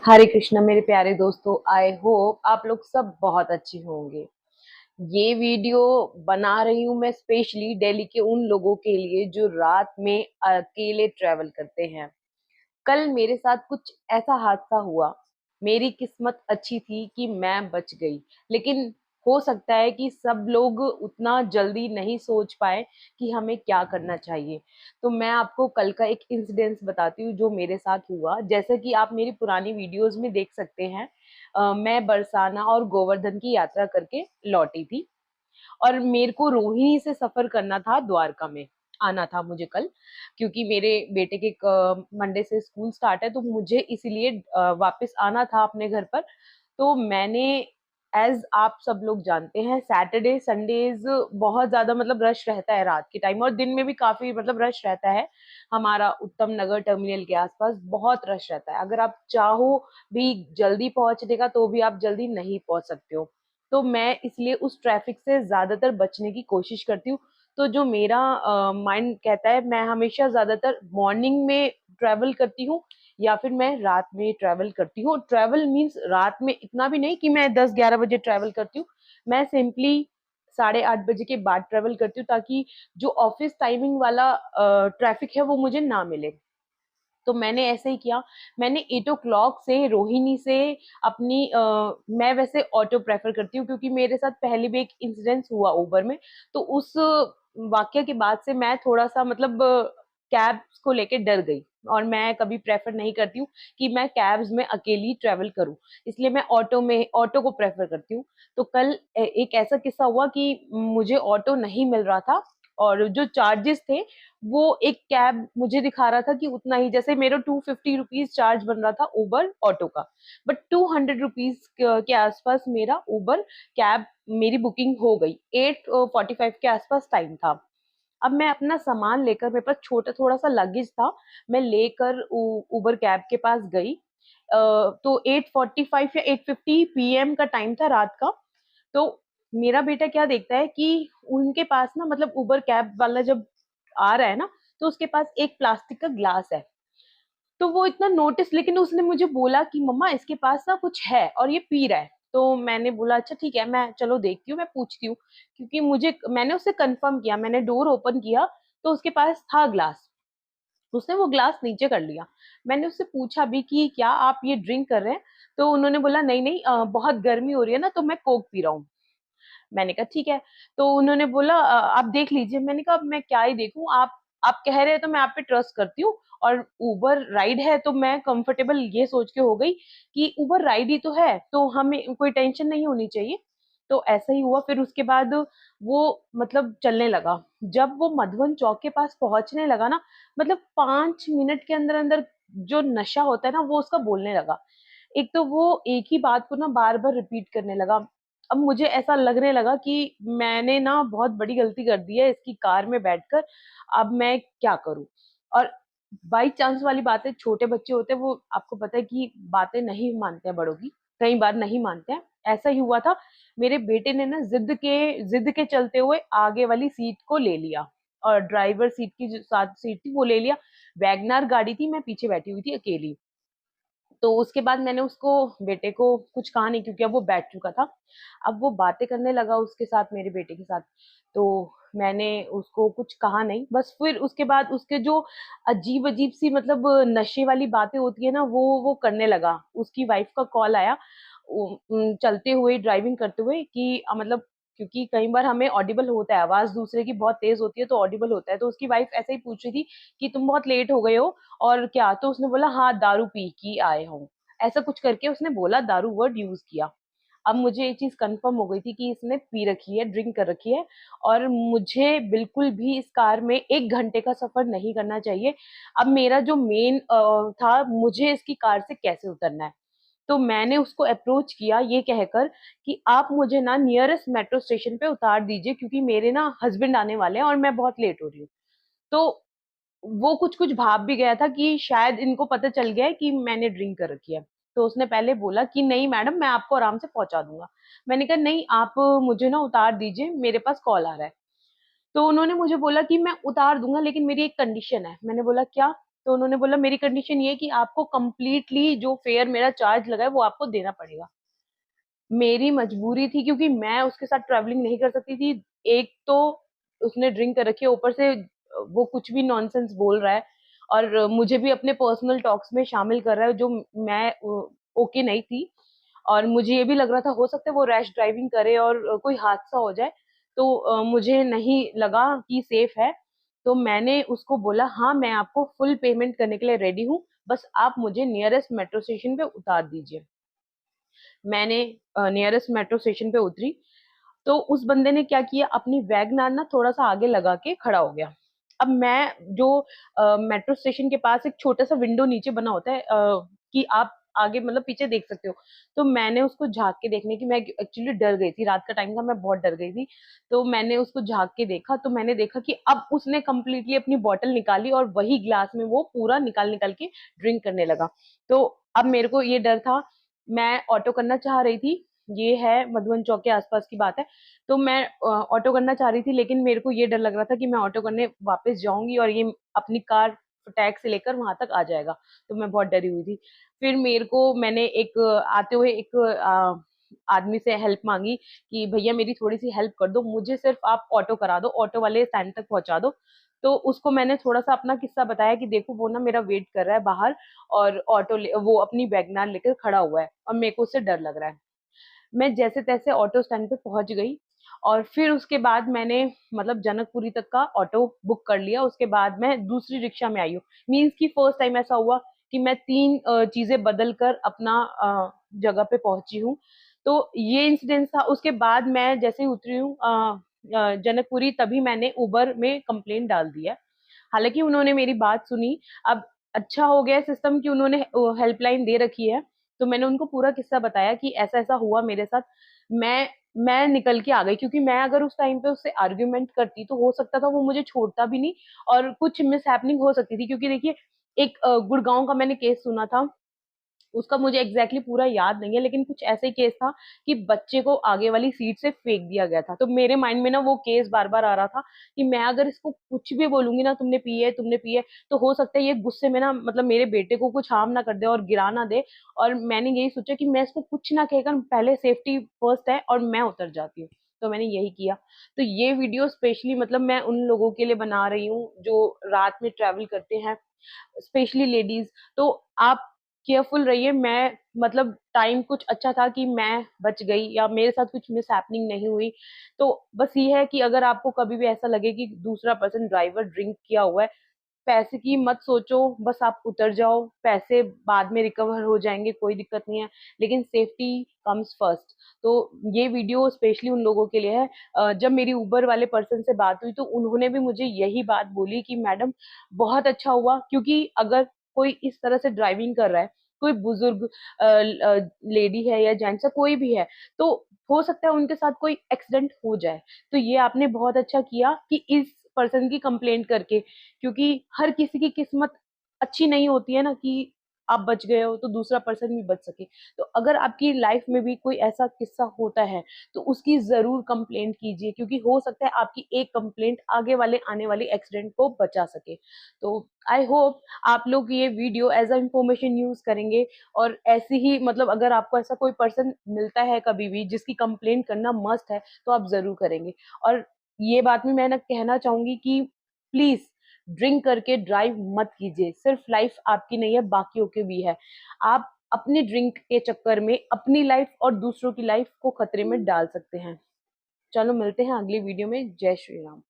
हरे कृष्णा मेरे प्यारे दोस्तों, आई होप आप लोग सब बहुत अच्छे होंगे। ये वीडियो बना रही हूँ मैं स्पेशली दिल्ली के उन लोगों के लिए जो रात में अकेले ट्रेवल करते हैं। कल मेरे साथ कुछ ऐसा हादसा हुआ। मेरी किस्मत अच्छी थी कि मैं बच गई, लेकिन हो सकता है कि सब लोग उतना जल्दी नहीं सोच पाए कि हमें क्या करना चाहिए। तो मैं आपको कल का एक इंसिडेंस बताती हूँ जो मेरे साथ हुआ। जैसे कि आप मेरी पुरानी वीडियोस में देख सकते हैं, मैं बरसाना और गोवर्धन की यात्रा करके लौटी थी और मेरे को रोहिणी से सफर करना था, द्वारका में आना था मुझे कल, क्योंकि मेरे बेटे के मंडे से स्कूल स्टार्ट है, तो मुझे इसीलिए वापस आना था अपने घर पर। तो मैंने, एज आप सब लोग जानते हैं, सैटरडे संडेज बहुत ज्यादा मतलब रश रहता है रात के टाइम, और दिन में भी काफी मतलब रश रहता है। हमारा उत्तम नगर टर्मिनल के आसपास बहुत रश रहता है। अगर आप चाहो भी जल्दी पहुंचने का तो भी आप जल्दी नहीं पहुंच सकते हो। तो मैं इसलिए उस ट्रैफिक से ज्यादातर बचने की कोशिश करती हूँ। तो जो मेरा माइंड कहता है, मैं हमेशा ज्यादातर मॉर्निंग में ट्रैवल करती हूँ या फिर मैं रात में ट्रैवल करती हूँ। ट्रैवल मीन्स रात में इतना भी नहीं कि मैं 10-11 बजे ट्रैवल करती हूँ। मैं सिंपली 8:30 बजे के बाद ट्रैवल करती हूँ, ताकि जो ऑफिस टाइमिंग वाला ट्रैफिक है वो मुझे ना मिले। तो मैंने ऐसे ही किया। मैंने 8 o'clock से रोहिणी से अपनी मैं वैसे ऑटो प्रेफर करती हूँ, क्योंकि मेरे साथ पहले भी एक इंसिडेंस हुआ उबर में। तो उस वाक्य के बाद से मैं थोड़ा सा मतलब कैब्स को लेके डर गई, और मैं कभी प्रेफर नहीं करती हूँ कि मैं कैब्स में अकेली ट्रेवल करूँ। इसलिए मैं ऑटो को प्रेफर करती हूँ। तो कल एक ऐसा किस्सा हुआ कि मुझे ऑटो नहीं मिल रहा था, और जो चार्जेस थे वो एक कैब मुझे दिखा रहा था कि उतना ही, जैसे मेरा 250 रुपीज चार्ज बन रहा था उबर ऑटो का, बट 200 रुपीज के आसपास मेरा उबर कैब मेरी बुकिंग हो गई। 8:45 के आसपास टाइम था। अब मैं अपना सामान लेकर, मेरे पास छोटा थोड़ा सा लगेज था, मैं लेकर उबर कैब के पास गई। तो 8:45 या 8:50 पीएम का टाइम था रात का। तो मेरा बेटा क्या देखता है कि उनके पास ना, मतलब उबर कैब वाला जब आ रहा है ना, तो उसके पास एक प्लास्टिक का ग्लास है। तो वो इतना नोटिस, लेकिन उसने मुझे बोला कि मम्मा इसके पास ना कुछ है और ये पी रहा है। तो मैंने बोला अच्छा ठीक है, मैं चलो देखती हूँ, मैं पूछती हूँ। क्योंकि मैंने उससे कंफर्म किया, मैंने डोर ओपन किया तो उसके पास था ग्लास। उसने वो ग्लास नीचे कर लिया। मैंने उससे पूछा भी कि क्या आप ये ड्रिंक कर रहे हैं? तो उन्होंने बोला नहीं नहीं, बहुत गर्मी हो रही है ना, तो मैं कोक पी रहा हूँ। मैंने कहा ठीक है। तो उन्होंने बोला आप देख लीजिए। मैंने कहा अब मैं क्या ही देखूं, आप कह रहे हैं तो मैं आप पे ट्रस्ट करती हूँ। और उबर राइड है तो मैं कंफर्टेबल ये सोच के हो गई कि उबर राइड ही तो है, तो हमें कोई टेंशन नहीं होनी चाहिए। तो ऐसा ही हुआ। फिर उसके बाद वो मतलब चलने लगा। जब वो मधुबन चौक के पास पहुंचने लगा ना, मतलब 5 मिनट के अंदर अंदर जो नशा होता है ना वो उसका बोलने लगा। एक तो वो एक ही बात को ना बार बार रिपीट करने लगा। अब मुझे ऐसा लगने लगा कि मैंने ना बहुत बड़ी गलती कर दी है इसकी कार में बैठकर। अब मैं क्या करूं? और बाई चांस वाली बात है, छोटे बच्चे होते हैं, वो आपको पता है कि बातें नहीं मानते हैं बड़ों की, कई बार नहीं मानते हैं। ऐसा ही हुआ था। मेरे बेटे ने ना जिद के चलते हुए आगे वाली सीट को ले लिया, और ड्राइवर सीट की जो साथ सीट थी वो ले लिया। वैगनार गाड़ी थी, मैं पीछे बैठी हुई थी अकेली। तो उसके बाद मैंने उसको, बेटे को कुछ कहा नहीं, क्योंकि अब वो बैठ चुका था। अब वो बातें करने लगा उसके साथ, मेरे बेटे के साथ। तो मैंने उसको कुछ कहा नहीं, बस फिर उसके बाद उसके जो अजीब अजीब सी मतलब नशे वाली बातें होती है ना, वो करने लगा। उसकी वाइफ का कॉल आया चलते हुए, ड्राइविंग करते हुए, कि मतलब क्योंकि कई बार हमें ऑडिबल होता है, आवाज दूसरे की बहुत तेज होती है तो ऑडिबल होता है। तो उसकी वाइफ ऐसे ही पूछ रही थी कि तुम बहुत लेट हो गए हो और क्या? तो उसने बोला हाँ, दारू पी के आए हूँ। ऐसा कुछ करके उसने बोला, दारू वर्ड यूज किया। अब मुझे ये चीज कंफर्म हो गई थी कि इसने पी रखी है, ड्रिंक कर रखी है, और मुझे बिल्कुल भी इस कार में 1 घंटे का सफर नहीं करना चाहिए। अब मेरा जो मेन था, मुझे इसकी कार से कैसे उतरना है। तो मैंने उसको अप्रोच किया ये कहकर कि आप मुझे ना नियरेस्ट मेट्रो स्टेशन पे उतार दीजिए, क्योंकि मेरे ना हस्बैंड आने वाले हैं और मैं बहुत लेट हो रही हूँ। तो वो कुछ कुछ भाप भी गया था कि शायद इनको पता चल गया है कि मैंने ड्रिंक कर रखी है। तो उसने पहले बोला कि नहीं मैडम, मैं आपको आराम से पहुंचा दूंगा। मैंने कहा नहीं, आप मुझे ना उतार दीजिए, मेरे पास कॉल आ रहा है। तो उन्होंने मुझे बोला कि मैं उतार दूंगा, लेकिन मेरी एक कंडीशन है। मैंने बोला क्या? तो उन्होंने बोला मेरी कंडीशन ये है कि आपको कंप्लीटली जो फेयर मेरा चार्ज लगा है वो आपको देना पड़ेगा। मेरी मजबूरी थी क्योंकि मैं उसके साथ ट्रैवलिंग नहीं कर सकती थी। एक तो उसने ड्रिंक कर रखी है, ऊपर से वो कुछ भी नॉनसेंस बोल रहा है और मुझे भी अपने पर्सनल टॉक्स में शामिल कर रहा है, जो मैं ओके नहीं थी। और मुझे ये भी लग रहा था हो सकता है वो रैश ड्राइविंग करे और कोई हादसा हो जाए। तो मुझे नहीं लगा कि सेफ है। तो मैंने उसको बोला हाँ मैं आपको फुल पेमेंट करने के लिए रेडी हूँ, बस आप मुझे नियरेस्ट मेट्रो स्टेशन पे उतार दीजिए। मैंने नियरेस्ट मेट्रो स्टेशन पे उतरी, तो उस बंदे ने क्या किया, अपनी वैगनार ना थोड़ा सा आगे लगा के खड़ा हो गया। अब मैं जो मेट्रो स्टेशन के पास एक छोटा सा विंडो नीचे बना होता है कि आप आगे मतलब पीछे देख सकते हो। तो मैंने उसको झांक के देखने की, मैं एक्चुअली डर गई थी, रात का टाइम था, मैं बहुत डर गई थी। तो मैंने उसको झांक के देखा, तो मैंने देखा कि अब उसने कंप्लीटली अपनी बॉटल निकाली और वही ग्लास में वो पूरा निकाल निकाल के ड्रिंक करने लगा। तो अब मेरे को ये डर था, मैं ऑटो करना चाह रही थी, ये है मधुबन चौक के आसपास की बात है। तो मैं ऑटो करना चाह रही थी, लेकिन मेरे को ये डर लग रहा था कि मैं ऑटो करने वापस जाऊंगी और ये अपनी कार टैग से लेकर वहां तक आ जाएगा। तो मैं बहुत डरी हुई थी। फिर मेरे को मैंने एक आते हुए एक आदमी से हेल्प मांगी कि भैया मेरी थोड़ी सी हेल्प कर दो, मुझे सिर्फ आप ऑटो करा दो, ऑटो वाले टाइम तक पहुंचा दो। तो उसको मैंने थोड़ा सा अपना किस्सा बताया कि देखो वो ना मेरा वेट कर रहा है बाहर, और वो अपनी वैगनार लेकर खड़ा हुआ है और मेरे को उससे डर लग रहा है। मैं जैसे तैसे ऑटो स्टैंड पे पहुंच गई और फिर उसके बाद मैंने मतलब जनकपुरी तक का ऑटो बुक कर लिया। उसके बाद मैं दूसरी रिक्शा में आई हूँ। मीन्स की फर्स्ट टाइम ऐसा हुआ कि मैं तीन चीजें बदल कर अपना जगह पे पहुंची हूँ। तो ये इंसिडेंट था। उसके बाद मैं जैसे ही उतरी हूँ जनकपुरी, तभी मैंने उबर में कंप्लेंट डाल दिया। हालांकि उन्होंने मेरी बात सुनी। अब अच्छा हो गया सिस्टम कि उन्होंने हेल्पलाइन दे रखी है। तो मैंने उनको पूरा किस्सा बताया कि ऐसा ऐसा हुआ मेरे साथ। मैं मैं निकल के आ गई, क्योंकि मैं अगर उस टाइम पे उससे आर्ग्यूमेंट करती तो हो सकता था वो मुझे छोड़ता भी नहीं और कुछ मिस हैपनिंग हो सकती थी। क्योंकि देखिए, एक गुड़गांव का मैंने केस सुना था, उसका मुझे एग्जैक्टली exactly पूरा याद नहीं है, लेकिन कुछ ऐसे ही केस था कि बच्चे को आगे वाली सीट से फेंक दिया गया था। तो मेरे माइंड में ना वो केस बार बार आ रहा था कि मैं अगर इसको कुछ भी बोलूंगी ना, तुमने पी है तुमने पी है, तो हो सकता है ये गुस्से में ना मतलब मेरे बेटे को कुछ हार्म ना कर दे और गिरा ना दे। और मैंने यही सोचा कि मैं इसको कुछ ना कहकर पहले सेफ्टी फर्स्ट है और मैं उतर जाती हूँ। तो मैंने यही किया। तो ये वीडियो स्पेशली मतलब मैं उन लोगों के लिए बना रही हूँ जो रात में ट्रेवल करते हैं, स्पेशली लेडीज। तो आप केयरफुल रहिए। मैं मतलब टाइम कुछ अच्छा था कि मैं बच गई या मेरे साथ कुछ मिस हैपनिंग नहीं हुई। तो बस ये है कि अगर आपको कभी भी ऐसा लगे कि दूसरा पर्सन ड्राइवर ड्रिंक किया हुआ है, पैसे की मत सोचो, बस आप उतर जाओ। पैसे बाद में रिकवर हो जाएंगे, कोई दिक्कत नहीं है, लेकिन सेफ्टी कम्स फर्स्ट। तो ये वीडियो स्पेशली उन लोगों के लिए है। जब मेरी उबर वाले पर्सन से बात हुई तो उन्होंने भी मुझे यही बात बोली कि मैडम बहुत अच्छा हुआ, क्योंकि अगर कोई इस तरह से ड्राइविंग कर रहा है, कोई बुजुर्ग लेडी है या जेंट्स है, कोई भी है, तो हो सकता है उनके साथ कोई एक्सीडेंट हो जाए। तो ये आपने बहुत अच्छा किया कि इस पर्सन की कंप्लेंट करके, क्योंकि हर किसी की किस्मत अच्छी नहीं होती है ना कि आप बच गए हो तो दूसरा पर्सन भी बच सके। तो अगर आपकी लाइफ में भी कोई ऐसा किस्सा होता है तो उसकी जरूर कंप्लेंट कीजिए, क्योंकि हो सकता है आपकी एक कंप्लेंट आगे वाले आने वाले एक्सीडेंट को बचा सके। तो आई होप आप लोग ये video as a information use करेंगे। और ऐसी ही मतलब अगर आपको ऐसा कोई पर्सन मिलता है कभी भी जिसकी कंप्लेंट करना मस्ट है, तो आप जरूर करेंगे। और ये बात भी मैं ना कहना चाहूंगी कि प्लीज ड्रिंक करके ड्राइव मत कीजिए। सिर्फ लाइफ आपकी नहीं है, बाकियों की भी है। आप अपनी ड्रिंक के चक्कर में अपनी लाइफ और दूसरों की लाइफ को खतरे में डाल सकते हैं। चलो मिलते हैं अगली वीडियो में। जय श्री राम।